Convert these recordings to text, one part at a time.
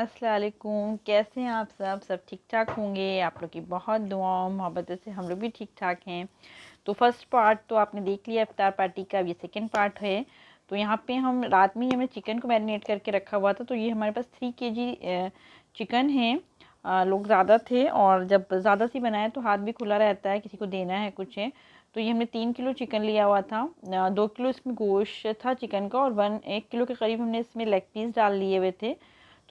अस्सलाम वालेकुम। कैसे हैं आप सब ठीक ठाक होंगे। आप लोग की बहुत दुआओं मोहब्बत से हम लोग भी ठीक ठाक हैं। तो फर्स्ट पार्ट तो आपने देख लिया इफ्तार पार्टी का, अब ये सेकंड पार्ट है। तो यहाँ पे हम रात में ही हमने चिकन को मैरिनेट करके रखा हुआ था। तो ये हमारे पास 3 kg चिकन है। लोग ज़्यादा थे और जब ज़्यादा सी बनाए तो हाथ भी खुला रहता है, किसी को देना है कुछ है। तो ये हमने 3 किलो चिकन लिया हुआ था। 2 किलो इसमें गोश्त था चिकन का और 1 किलो के करीब हमने इसमें लेग पीस डाल लिए हुए थे।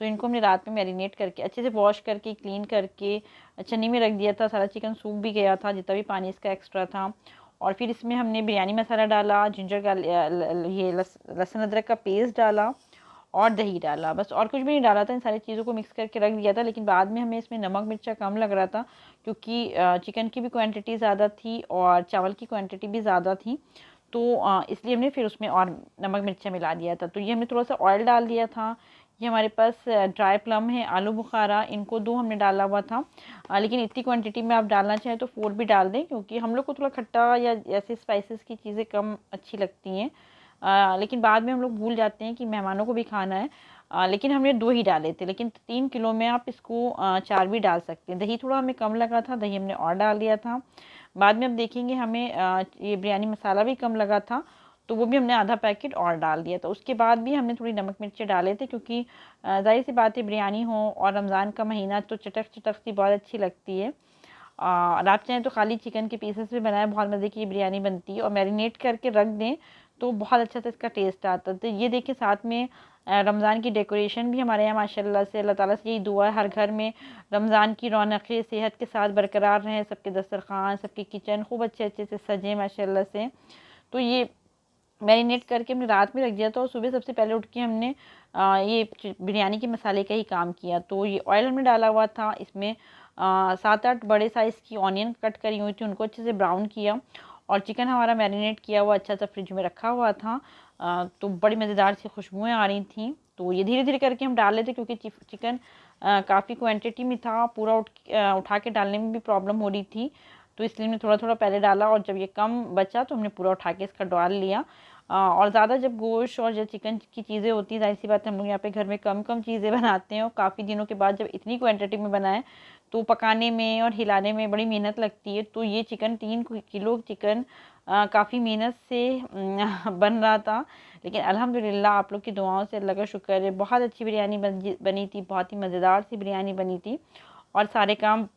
तो इनको हमने रात में मैरिनेट करके अच्छे से वॉश करके क्लीन करके छन्नी में रख दिया था। सारा चिकन सूख भी गया था जितना भी पानी इसका एक्स्ट्रा था। और फिर इसमें हमने बिरयानी मसाला डाला, जिंजर का ये लहसुन अदरक का पेस्ट डाला और दही डाला, बस और कुछ भी नहीं डाला था। इन सारी चीज़ों को मिक्स करके रख दिया था। लेकिन बाद में हमें इसमें नमक मिर्चा कम लग रहा था क्योंकि चिकन की भी क्वांटिटी ज़्यादा थी और चावल की क्वांटिटी भी ज़्यादा थी। तो इसलिए हमने फिर उसमें और नमक मिर्चा मिला दिया था। तो ये हमने थोड़ा सा ऑयल डाल दिया था। ये हमारे पास ड्राई प्लम है, आलू बुखारा, इनको 2 हमने डाला हुआ था। लेकिन इतनी क्वांटिटी में आप डालना चाहें तो 4 भी डाल दें क्योंकि हम लोग को थोड़ा खट्टा या ऐसे स्पाइसेस की चीज़ें कम अच्छी लगती हैं। लेकिन बाद में हम लोग भूल जाते हैं कि मेहमानों को भी खाना है। लेकिन हमने 2 ही डाले थे, लेकिन 3 किलो में आप इसको 4 भी डाल सकते हैं। दही थोड़ा हमें कम लगा था, दही हमने और डाल दिया था। बाद में अब देखेंगे हमें ये बिरयानी मसाला भी कम लगा था तो वो भी हमने आधा पैकेट और डाल दिया था। उसके बाद भी हमने थोड़ी नमक मिर्ची डाले थे क्योंकि ज़ाहिर सी बात है बिरयानी हो और रमज़ान का महीना तो चटक चटक सी बहुत अच्छी लगती है। और आप चाहें तो खाली चिकन के पीसेस भी बनाएं, बहुत मज़े की बिरयानी बनती है। और मैरिनेट करके रख दें तो बहुत अच्छा सा इसका टेस्ट आता है। तो ये देखिए साथ में रमज़ान की डेकोरेशन भी हमारे यहाँ माशाल्लाह से, अल्लाह ताला से यही दुआ है हर घर में रमज़ान की रौनकें सेहत के साथ बरकरार रहें, सबके दस्तरखान सबके किचन खूब अच्छे अच्छे से सजें माशाल्लाह से। तो ये मैरिनेट करके हमने रात में रख दिया था और सुबह सबसे पहले उठ के हमने ये बिरयानी के मसाले का ही काम किया। तो ये ऑयल हमने डाला हुआ था, इसमें 7-8 बड़े साइज़ की ऑनियन कट करी हुई थी, उनको अच्छे से ब्राउन किया। और चिकन हमारा मैरिनेट किया हुआ अच्छा सा फ्रिज में रखा हुआ था। तो बड़ी मज़ेदार सी खुशबुएँ आ रही थी। तो ये धीरे धीरे करके हम डाल लेते क्योंकि चिकन काफ़ी क्वान्टिटी में था, पूरा उठा के डालने में भी प्रॉब्लम हो रही थी। तो इसलिए हमने थोड़ा थोड़ा पहले डाला और जब ये कम बचा तो हमने पूरा उठा के इसका डाल लिया। और ज़्यादा जब गोश्त और जब चिकन की चीज़ें होती हैं, ज़ाहिर सी बात है हम लोग यहाँ पे घर में कम कम चीज़ें बनाते हैं और काफ़ी दिनों के बाद जब इतनी क्वांटिटी में बनाएं तो पकाने में और हिलाने में बड़ी मेहनत लगती है। तो ये चिकन 3 किलो चिकन काफ़ी मेहनत से बन रहा था। लेकिन अल्हम्दुलिल्लाह आप लोग की दुआओं से अल्लाह का शुक्र है बहुत अच्छी बिरयानी बनी थी, बहुत ही मज़ेदार सी बिरयानी बनी थी। और सारे काम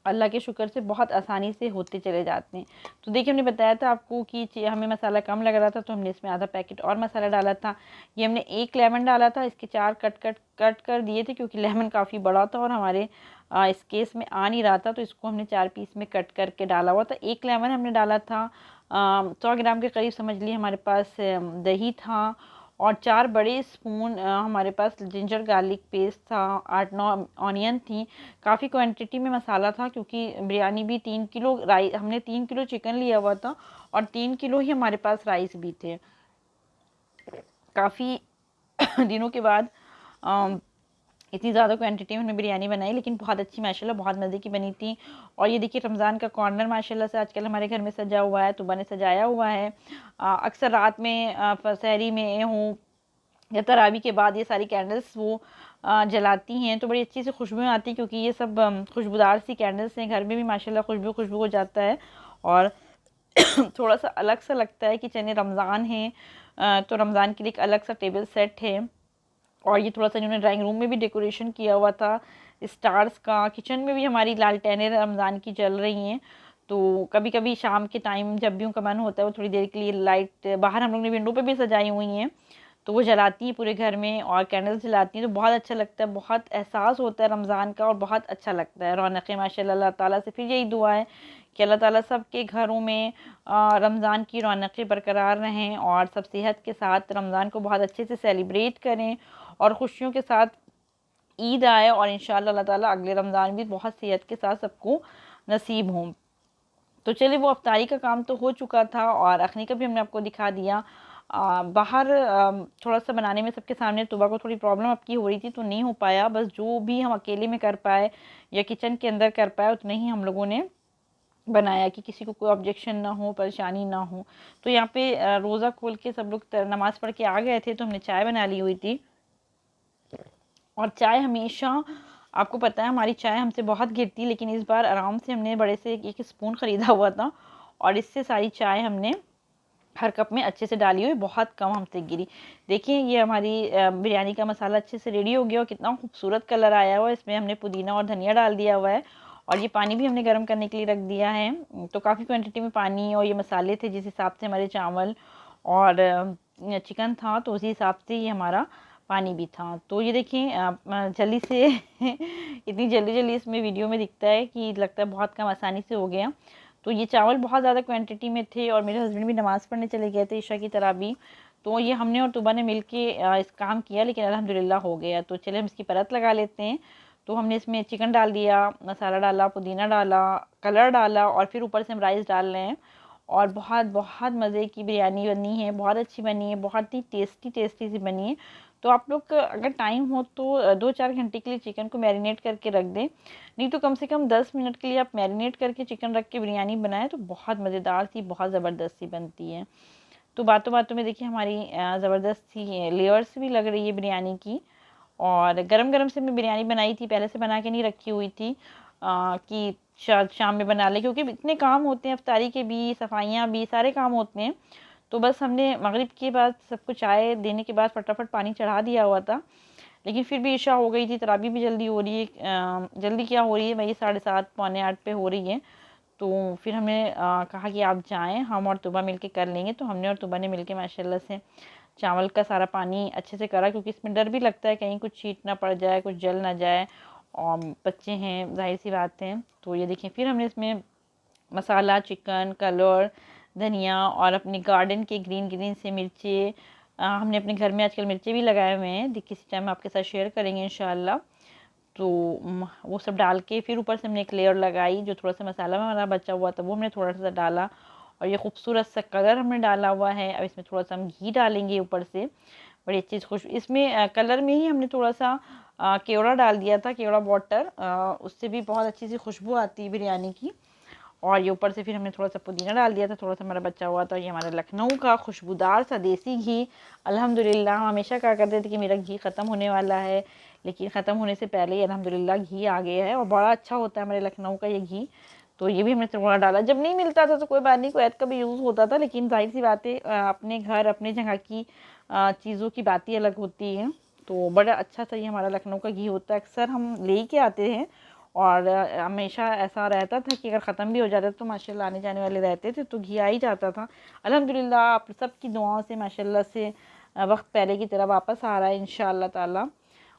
अल्लाह के शुक्र से बहुत आसानी से होते चले जाते हैं। तो देखिए हमने बताया था आपको कि हमें मसाला कम लग रहा था तो हमने इसमें आधा पैकेट और मसाला डाला था। ये हमने 1 लेमन डाला था, इसके 4 कट कर दिए थे क्योंकि लेमन काफ़ी बड़ा था और हमारे इस केस में आ नहीं रहा था। तो इसको हमने 4 पीस में कट करके डाला हुआ था। 1 लेमन हमने डाला था। 100 ग्राम के करीब समझ लिए हमारे पास दही था। और 4 बड़े स्पून हमारे पास जिंजर गार्लिक पेस्ट था। 8-9 ऑनियन थी। काफ़ी क्वांटिटी में मसाला था क्योंकि बिरयानी भी 3 किलो हमने 3 किलो चिकन लिया हुआ था और 3 किलो ही हमारे पास राइस भी थे। काफ़ी दिनों के बाद इतनी ज़्यादा क्वांटिटी में हमने बिरयानी बनाई, लेकिन बहुत अच्छी माशाल्लाह बहुत मज़े की बनी थी। और ये देखिए रमज़ान का कॉर्नर माशाल्लाह से आजकल हमारे घर में सजा हुआ है, तुबा ने सजाया हुआ है। अक्सर रात में सहरी में हूँ या तरावी के बाद ये सारी कैंडल्स वो जलाती हैं तो बड़ी अच्छी सी खुशबुएँ आती हैं क्योंकि ये सब खुशबूदार सी कैंडल्स हैं। घर में भी माशाल्लाह खुशबू खुशबू हो जाता है और थोड़ा सा अलग सा लगता है कि चने रमज़ान है। तो रमज़ान के लिए एक अलग सा टेबल सेट है। और ये थोड़ा सा इन्होंने ड्राइंग रूम में भी डेकोरेशन किया हुआ था स्टार्स का। किचन में भी हमारी लालटेनें रमज़ान की जल रही हैं। तो कभी कभी शाम के टाइम जब भी उनका मन होता है वो थोड़ी देर के लिए लाइट बाहर हम लोग ने विंडो पे भी सजाई हुई हैं तो वो जलाती हैं पूरे घर में और कैंडल्स जलाती हैं तो बहुत अच्छा लगता है, बहुत एहसास होता है रमज़ान का और बहुत अच्छा लगता है। रौनक़ें माशाल्लाह अल्लाह ताला से फिर यही दुआ है कि अल्लाह ताला सबके घरों में रमज़ान की रौनक़ें बरकरार रहें और सब सेहत के साथ रमज़ान को बहुत अच्छे से सेलिब्रेट करें और ख़ुशियों के साथ ईद आए और इंशाअल्लाह अल्लाह ताला अगले रमज़ान भी बहुत सेहत के साथ सबको नसीब हों। तो चलिए वो अफ्तारी का काम तो हो चुका था और अखनी का भी हमने आपको दिखा दिया। बाहर थोड़ा सा बनाने में सबके सामने तुबा को थोड़ी प्रॉब्लम आपकी हो रही थी तो नहीं हो पाया, बस जो भी हम अकेले में कर पाए या किचन के अंदर कर पाए उतना ही हम लोगों ने बनाया कि किसी को कोई ऑब्जेक्शन ना हो, परेशानी ना हो। तो यहाँ पे रोज़ा खोल के सब लोग नमाज़ पढ़ के आ गए थे तो हमने चाय बना ली हुई थी। और चाय हमेशा, आपको पता है हमारी चाय हमसे बहुत गिरती है, लेकिन इस बार आराम से हमने बड़े से एक स्पून ख़रीदा हुआ था और इससे सारी चाय हमने हर कप में अच्छे से डाली हुई, बहुत कम हमसे गिरी। देखिए ये हमारी बिरयानी का मसाला अच्छे से रेडी हो गया और कितना खूबसूरत कलर आया हुआ है। इसमें हमने पुदीना और धनिया डाल दिया हुआ है और ये पानी भी हमने गर्म करने के लिए रख दिया है। तो काफ़ी क्वांटिटी में पानी और ये मसाले थे जिस हिसाब से हमारे चावल और चिकन था, तो उसी हिसाब से ये हमारा पानी भी था। तो ये देखिए जल्दी से इतनी जल्दी जल्दी इसमें वीडियो में दिखता है कि लगता है बहुत कम आसानी से हो गया। तो ये चावल बहुत ज़्यादा क्वांटिटी में थे और मेरे हस्बैंड भी नमाज़ पढ़ने चले गए थे ईशा की तरावी। तो ये हमने और तुबा ने मिल के इस काम किया, लेकिन अल्हम्दुलिल्लाह हो गया। तो चले हम इसकी परत लगा लेते हैं। तो हमने इसमें चिकन डाल दिया, मसाला डाला, पुदीना डाला, कलर डाला और फिर ऊपर से हम राइस डाल रहे हैं। और बहुत बहुत मज़े की बिरयानी बनी है, बहुत अच्छी बनी है, बहुत ही टेस्टी सी बनी है। तो आप लोग अगर टाइम हो तो 2-4 घंटे के लिए चिकन को मैरिनेट करके रख दें, नहीं तो कम से कम 10 मिनट के लिए आप मैरिनेट करके चिकन रख के बिरयानी बनाएं तो बहुत मज़ेदार सी, बहुत ज़बरदस्त सी बनती है। तो बातों बातों में देखिए हमारी ज़बरदस्त सी लेयर्स भी लग रही है बिरयानी की। और गरम गरम से मैं बिरयानी बनाई थी, पहले से बना के नहीं रखी हुई थी कि शाम में बना ले, क्योंकि इतने काम होते हैं, इफ्तारी के भी, सफाइयाँ भी, सारे काम होते हैं। तो बस हमने मगरिब के बाद सबको चाय देने के बाद फटाफट पानी चढ़ा दिया हुआ था, लेकिन फिर भी इशा हो गई थी, तरावी भी जल्दी हो रही है। जल्दी क्या हो रही है, वही 7:30 पौने 8 पे हो रही है। तो फिर हमने कहा कि आप जाएं, हम और तुबा मिलके कर लेंगे। तो हमने और तुबा ने मिलके माशाल्लाह से चावल का सारा पानी अच्छे से करा, क्योंकि इसमें डर भी लगता है कहीं कुछ छीट ना पड़ जाए, कुछ जल ना जाए, और बच्चे हैं, जाहिर सी बात है। तो ये देखिए फिर हमने इसमें मसाला, चिकन, कलर, धनिया और अपने गार्डन के ग्रीन ग्रीन से मिर्चे, हमने अपने घर में आजकल मिर्चे भी लगाए हुए हैं, किसी टाइम आपके साथ शेयर करेंगे इंशाल्लाह। तो वो सब डाल के फिर ऊपर से हमने एक लेयर लगाई, जो थोड़ा सा मसाला में हमारा बचा हुआ था वो हमने थोड़ा सा डाला और ये खूबसूरत सा कलर हमने डाला हुआ है। अब इसमें थोड़ा सा हम घी डालेंगे ऊपर से, बड़ी अच्छी खुश। इसमें कलर में ही हमने थोड़ा सा केवड़ा डाल दिया था, केवड़ा वाटर, उससे भी बहुत अच्छी सी खुशबू आती है बिरयानी की। और ये ऊपर से फिर हमने थोड़ा सा पुदीना डाल दिया था, थोड़ा सा हमारा बचा हुआ था। ये हमारा लखनऊ का खुशबूदार सा देसी घी, अल्हम्दुलिल्लाह। हम हमेशा कहा करते थे कि मेरा घी ख़त्म होने वाला है, लेकिन ख़त्म होने से पहले ही अल्हम्दुलिल्लाह घी आ गया है और बड़ा अच्छा होता है हमारे लखनऊ का ये घी। तो ये भी हमने थोड़ा डाला, जब नहीं मिलता था तो कोई बात नहीं, कोई ऐड का भी यूज़ होता था, लेकिन जाहिर सी बात है अपने घर अपने जगह की चीज़ों की बात ही अलग होती है। तो बड़ा अच्छा सा ये हमारा लखनऊ का घी होता है, अक्सर हम ले के आते हैं और हमेशा ऐसा रहता था कि अगर ख़त्म भी हो जाता तो माशाल्लाह आने जाने वाले रहते थे तो घी आ ही जाता था। अल्हम्दुलिल्लाह आप सबकी दुआओं से माशाल्लाह से वक्त पहले की तरह वापस आ रहा है इंशाअल्लाह ताला।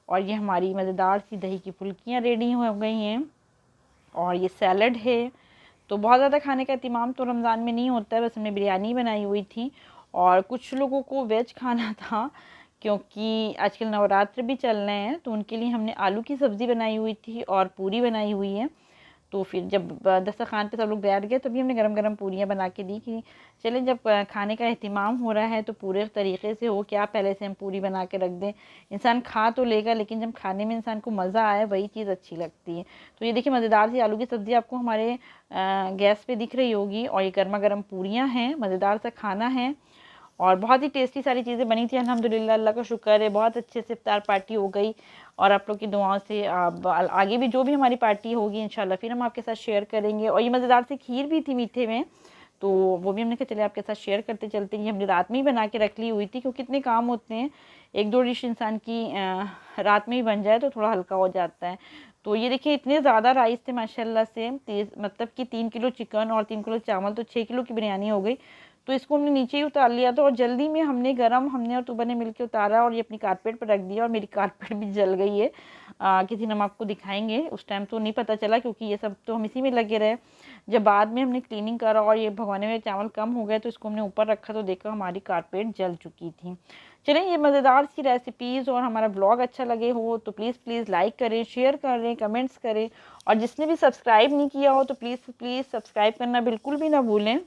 और ये हमारी मज़ेदार सी दही की फुल्कियाँ रेडी हो गई हैं और ये सैलड है। तो बहुत ज़्यादा खाने का एहतमाम तो रमज़ान में नहीं होता है, बस हमने बिरयानी बनाई हुई थी और कुछ लोगों को वेज खाना था, क्योंकि आजकल नवरात्र भी चल रहे हैं, तो उनके लिए हमने आलू की सब्ज़ी बनाई हुई थी और पूरी बनाई हुई है। तो फिर जब दस्तरखान पे सब लोग बैठ गए तभी हमने गरम गरम पूरियाँ बना के दी कि चलें जब खाने का एहतमाम हो रहा है तो पूरे तरीके से हो, क्या पहले से हम पूरी बना के रख दें। इंसान खा तो लेगा, लेकिन जब खाने में इंसान को मज़ा आए वही चीज़ अच्छी लगती है। तो ये देखिए मज़ेदार सी आलू की सब्ज़ी आपको हमारे गैस पे दिख रही होगी और ये गर्मा गर्म पूरियाँ हैं, मज़ेदार सा खाना है और बहुत ही टेस्टी सारी चीज़ें बनी थी। अल्हम्दुलिल्लाह, अल्लाह का शुक्र है, बहुत अच्छे से इफ्तार पार्टी हो गई और आप लोग की दुआओं से अब आगे भी जो भी हमारी पार्टी होगी इंशाल्लाह फिर हम आपके साथ शेयर करेंगे। और ये मज़ेदार सी खीर भी थी मीठे में, तो वो भी हमने कहा चले आपके साथ शेयर करते चलते हैं। हमने रात में ही बना के रख ली हुई थी, क्योंकि इतने काम होते हैं, 1-2 डिश इंसान की रात में ही बन जाए तो थोड़ा हल्का हो जाता है। तो ये देखिए इतने ज़्यादा राइस थे माशाल्लाह से, मतलब कि 3 किलो चिकन और 3 किलो चावल, तो 6 किलो की बिरयानी हो गई। तो इसको हमने नीचे ही उतार लिया था और जल्दी में हमने और तुबा ने मिलके उतारा और ये अपनी कारपेट पर रख दिया और मेरी कारपेट भी जल गई है। किसी दिन हम आपको दिखाएंगे, उस टाइम तो नहीं पता चला क्योंकि ये सब तो हम इसी में लगे रहे। जब बाद में हमने क्लीनिंग करा और ये भगोने में चावल कम हो गए तो इसको हमने ऊपर रखा तो देखा हमारी कारपेट जल चुकी थी। चलें, ये मज़ेदार सी रेसिपीज़ और हमारा ब्लॉग अच्छा लगे हो तो प्लीज़ लाइक करें, शेयर करें, कमेंट्स करें और जिसने भी सब्सक्राइब नहीं किया हो तो प्लीज़ सब्सक्राइब करना बिल्कुल भी ना भूलें।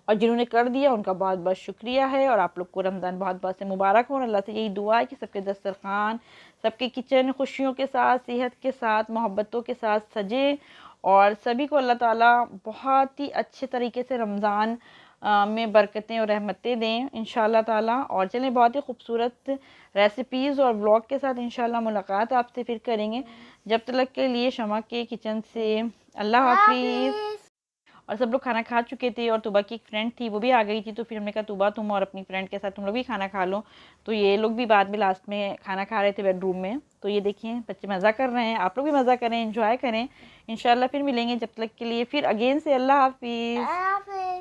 और जिन्होंने कर दिया उनका बहुत बहुत शुक्रिया है। और आप लोग को रमज़ान बहुत बहुत से मुबारक हो और अल्लाह से यही दुआ है कि सबके दस्तरखान, सबके किचन खुशियों के साथ, सेहत के साथ, मोहब्बतों के साथ सजे और सभी को अल्लाह ताला बहुत ही अच्छे तरीके से रमज़ान में बरकतें और रहमतें दें इंशाल्लाह ताला। और चलें, बहुत ही खूबसूरत रेसिपीज़ और व्लॉग के साथ इंशाल्लाह मुलाकात आपसे फिर करेंगे। जब तक के लिए शमा के किचन से अल्लाह हाफिज़। और सब लोग खाना खा चुके थे और तूबा की एक फ्रेंड थी वो भी आ गई थी, तो फिर हमने कहा तूबा तुम और अपनी फ्रेंड के साथ तुम लोग भी खाना खा लो। तो ये लोग भी बाद में लास्ट में खाना खा रहे थे बेडरूम में। तो ये देखिए बच्चे मज़ा कर रहे हैं, आप लोग भी मज़ा करें, इंजॉय करें। इंशाल्लाह फिर मिलेंगे, जब तक के लिए फिर अगेन से अल्लाह हाफिज़।